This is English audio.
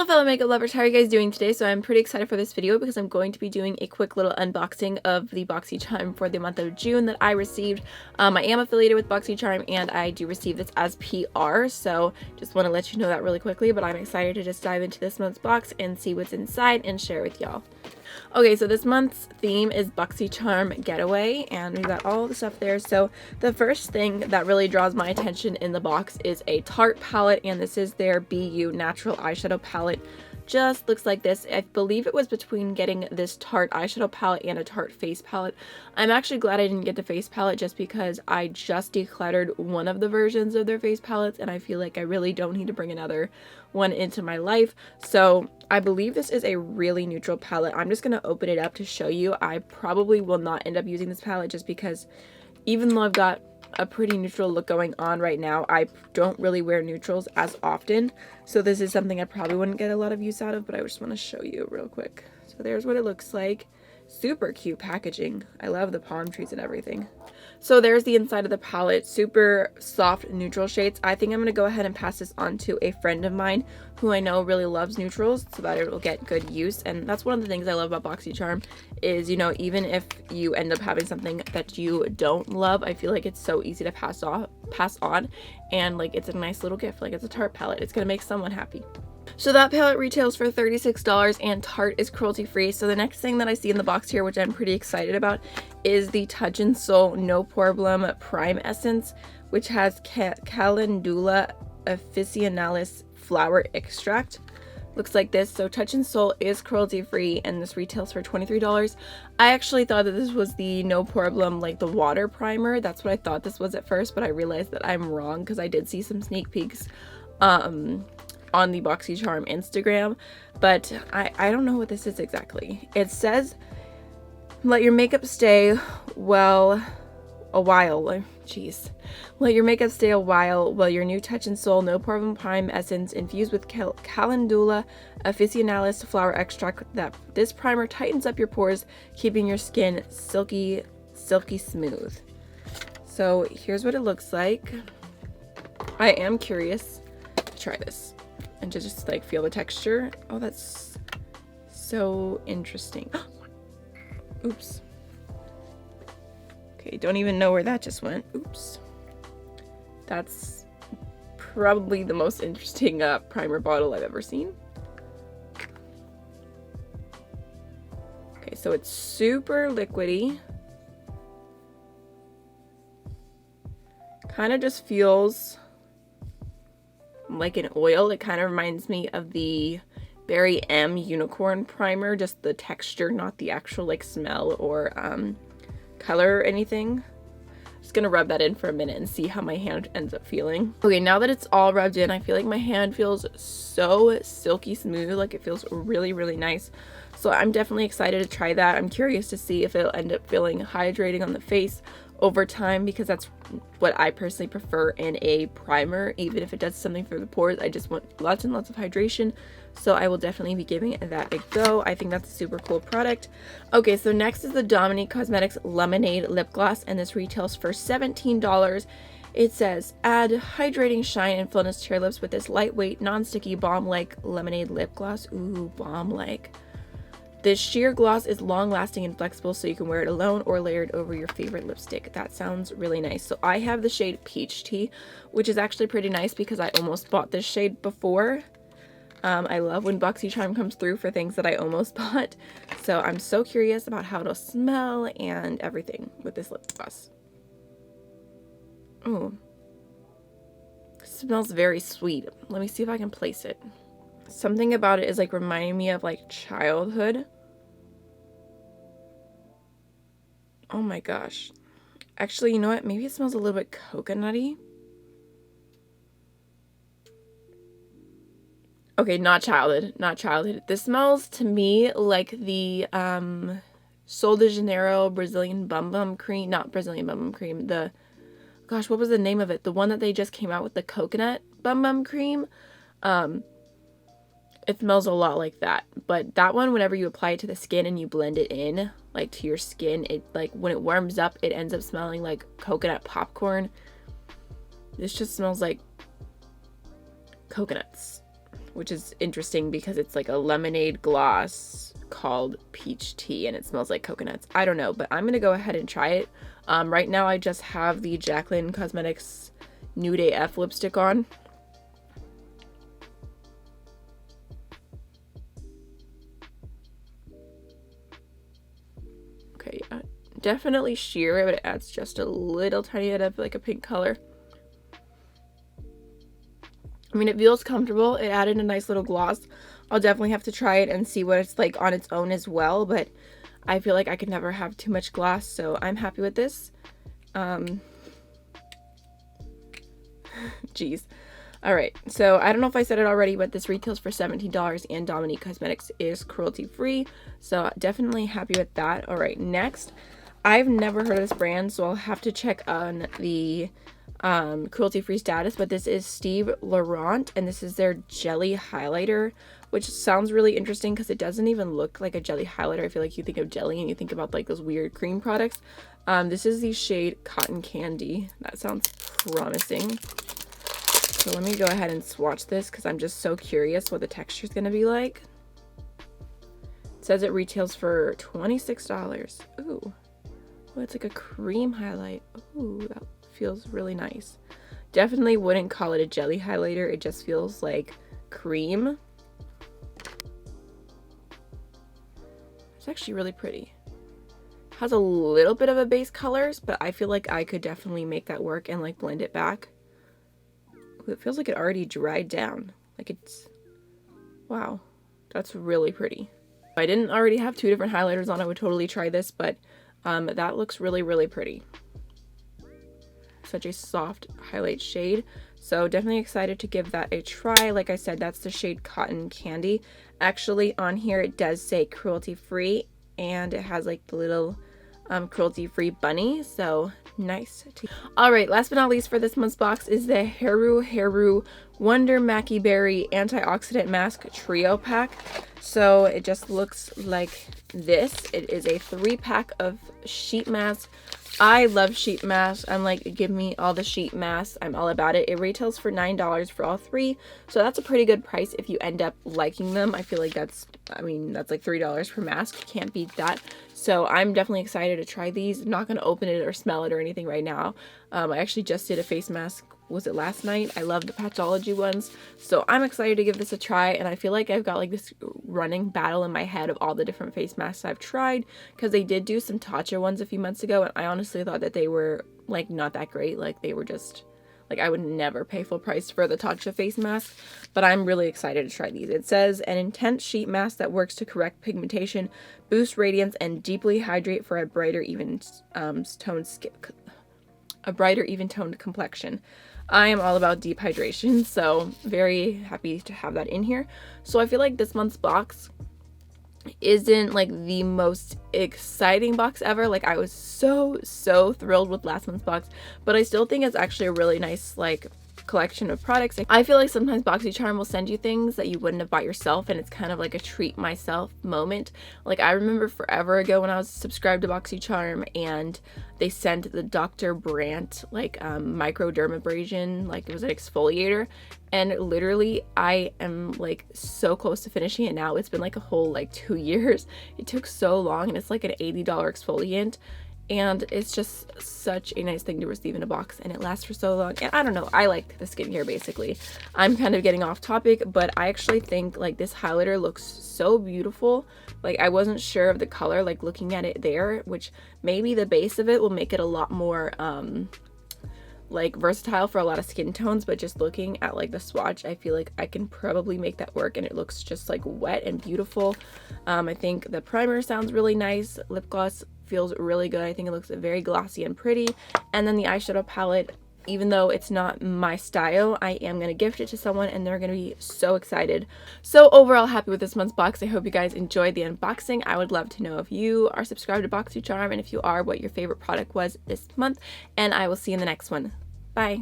fellow makeup lovers, how are you guys doing today? So I'm pretty excited for this video because I'm going to be doing a quick little unboxing of the Boxycharm for the month of June that I received. I am affiliated with Boxycharm and I do receive this as PR, so just want to let you know that really quickly, but I'm excited to just dive into this month's box and see what's inside and share with y'all. Okay, so this month's theme is Boxycharm Getaway, and we've got all the stuff there. So the first thing that really draws my attention in the box is a Tarte palette, and this is their BU Natural Eyeshadow Palette. Just looks like this. I believe it was between getting this Tarte eyeshadow palette and a Tarte face palette. I'm actually glad I didn't get the face palette just because I just decluttered one of the versions of their face palettes and I feel like I really don't need to bring another one into my life. So I believe this is a really neutral palette. I'm just going to open it up to show you. I probably will not end up using this palette just because even though I've got a pretty neutral look going on right now, I don't really wear neutrals as often, so this is something I probably wouldn't get a lot of use out of, but I just want to show you real quick. So there's what it looks like. Super cute packaging. I love the palm trees and everything. So there's the inside of the palette. Super soft neutral shades. I think I'm going to go ahead and pass this on to a friend of mine who I know really loves neutrals so that it will get good use. And that's one of the things I love about Boxycharm is, you know, even if you end up having something that you don't love, I feel like it's so easy to pass on, and like it's a nice little gift. Like it's a Tarte palette. It's going to make someone happy. So that palette retails for $36 and Tarte is cruelty free. So the next thing that I see in the box here, which I'm pretty excited about, is the Touch in Sol No Problem Prime Essence, which has Calendula officinalis flower extract. Looks like this. So Touch in Sol is cruelty free and this retails for $23. I actually thought that this was the No Problem, like the water primer. That's what I thought this was at first, but I realized that I'm wrong because I did see some sneak peeks on the Boxycharm Instagram, but I don't know what this is exactly. It says let your makeup stay a while. Let your makeup stay a while your new Touch in Sol No Problem Prime Essence infused with Calendula officinalis flower extract. That this primer tightens up your pores, keeping your skin silky smooth. So here's what it looks like. I am curious to try this and to just like feel the texture. Oh, that's so interesting. Oops. Okay, don't even know where that just went. Oops. That's probably the most interesting primer bottle I've ever seen. Okay, so it's super liquidy. Kind of just feels like an oil. It kind of reminds me of the Berry M Unicorn Primer, just the texture, not the actual like smell or color or anything. Just gonna rub that in for a minute and see how my hand ends up feeling. Okay, now that it's all rubbed in, I feel like my hand feels so silky smooth. Like it feels really, really nice. So I'm definitely excited to try that. I'm curious to see if it'll end up feeling hydrating on the face over time, because that's what I personally prefer in a primer. Even if it does something for the pores, I just want lots and lots of hydration, so I will definitely be giving that a go. I think that's a super cool product. Okay, so next is the Dominique Cosmetics Lemonade Lip Gloss, and this retails for $17. It says add hydrating shine and fullness to your lips with this lightweight non-sticky balm-like lemonade lip gloss. Ooh, balm-like. This sheer gloss is long-lasting and flexible, so you can wear it alone or layered over your favorite lipstick. That sounds really nice. So I have the shade Peach Tea, which is actually pretty nice because I almost bought this shade before. I love when Boxycharm comes through for things that I almost bought. So I'm so curious about how it'll smell and everything with this lip gloss. Oh, it smells very sweet. Let me see if I can place it. Something about it is like reminding me of like childhood. Oh my gosh. Actually, you know what? Maybe it smells a little bit coconutty. Okay, not childhood. Not childhood. This smells to me like the Sol de Janeiro Brazilian Bum Bum Cream. Not Brazilian Bum Bum Cream. The, gosh, what was the name of it? The one that they just came out with, the coconut Bum Bum Cream. It smells a lot like that, but that one, whenever you apply it to the skin and you blend it in, like to your skin, it like when it warms up, it ends up smelling like coconut popcorn. This just smells like coconuts. which is interesting because it's like a lemonade gloss called peach tea and it smells like coconuts. I don't know, but I'm gonna go ahead and try it. Right now I just have the Jaclyn Cosmetics Nude AF lipstick on. Okay, yeah, definitely sheer, but it adds just a little tiny bit of like a pink color. I mean, it feels comfortable. It added a nice little gloss. I'll definitely have to try it and see what it's like on its own as well, but I feel like I could never have too much gloss, so I'm happy with this. Jeez. Alright, so I don't know if I said it already, but this retails for $17 and Dominique Cosmetics is cruelty-free, so definitely happy with that. Alright, next, I've never heard of this brand, so I'll have to check on the cruelty-free status, but this is Steve Laurent, and this is their jelly highlighter, which sounds really interesting because it doesn't even look like a jelly highlighter. I feel like you think of jelly and you think about like those weird cream products. This is the shade Cotton Candy. That sounds promising. So let me go ahead and swatch this because I'm just so curious what the texture is going to be like. It says it retails for $26. Ooh. Oh, it's like a cream highlight. Ooh, that feels really nice. Definitely wouldn't call it a jelly highlighter. It just feels like cream. It's actually really pretty. Has a little bit of a base colors, but I feel like I could definitely make that work and like blend it back. It feels like it already dried down. Like it's, wow, that's really pretty. If I didn't already have two different highlighters on, I would totally try this, but that looks really, really pretty. Such a soft highlight shade, so definitely excited to give that a try. Like I said, that's the shade Cotton Candy. Actually on here it does say cruelty free, and it has like the little cruelty free bunny, so nice. All right, last but not least for this month's box is the Harroo Wonder Mackie Berry Antioxidant Mask Trio Pack. So it just looks like this. It is a 3-pack of sheet masks. I love sheet masks. I'm like, give me all the sheet masks. I'm all about it. It retails for $9 for all 3. So that's a pretty good price if you end up liking them. I feel like that's like $3 per mask. Can't beat that. So I'm definitely excited to try these. I'm not going to open it or smell it or anything right now. I actually just did a face mask. Was it last night? I love the Patchology ones. So I'm excited to give this a try, and I feel like I've got like this running battle in my head of all the different face masks I've tried, because they did do some Tatcha ones a few months ago, and I honestly thought that they were like not that great. Like they were just like, I would never pay full price for the Tatcha face mask, but I'm really excited to try these. It says an intense sheet mask that works to correct pigmentation, boost radiance, and deeply hydrate for a brighter, even toned complexion. I am all about deep hydration, so very happy to have that in here. So I feel like this month's box isn't like the most exciting box ever. Like I was so thrilled with last month's box, but I still think it's actually a really nice like collection of products. I feel like sometimes Boxycharm will send you things that you wouldn't have bought yourself, and it's kind of like a treat myself moment. Like I remember forever ago when I was subscribed to Boxycharm and they sent the Dr. Brandt like microdermabrasion, like it was an exfoliator, and literally I am like so close to finishing it now. It's been like a whole like 2 years. It took so long, and it's like an $80 exfoliant. And it's just such a nice thing to receive in a box, and it lasts for so long. And I don't know, I like the skincare basically. I'm kind of getting off topic, but I actually think like this highlighter looks so beautiful. Like I wasn't sure of the color, like looking at it there, which maybe the base of it will make it a lot more like versatile for a lot of skin tones, but just looking at like the swatch, I feel like I can probably make that work, and it looks just like wet and beautiful. I think the primer sounds really nice. Lip gloss feels really good. I think it looks very glossy and pretty. And then the eyeshadow palette, even though it's not my style, I am going to gift it to someone and they're going to be so excited. So overall, happy with this month's box. I hope you guys enjoyed the unboxing. I would love to know if you are subscribed to Boxycharm, and if you are, what your favorite product was this month. And I will see you in the next one. Bye.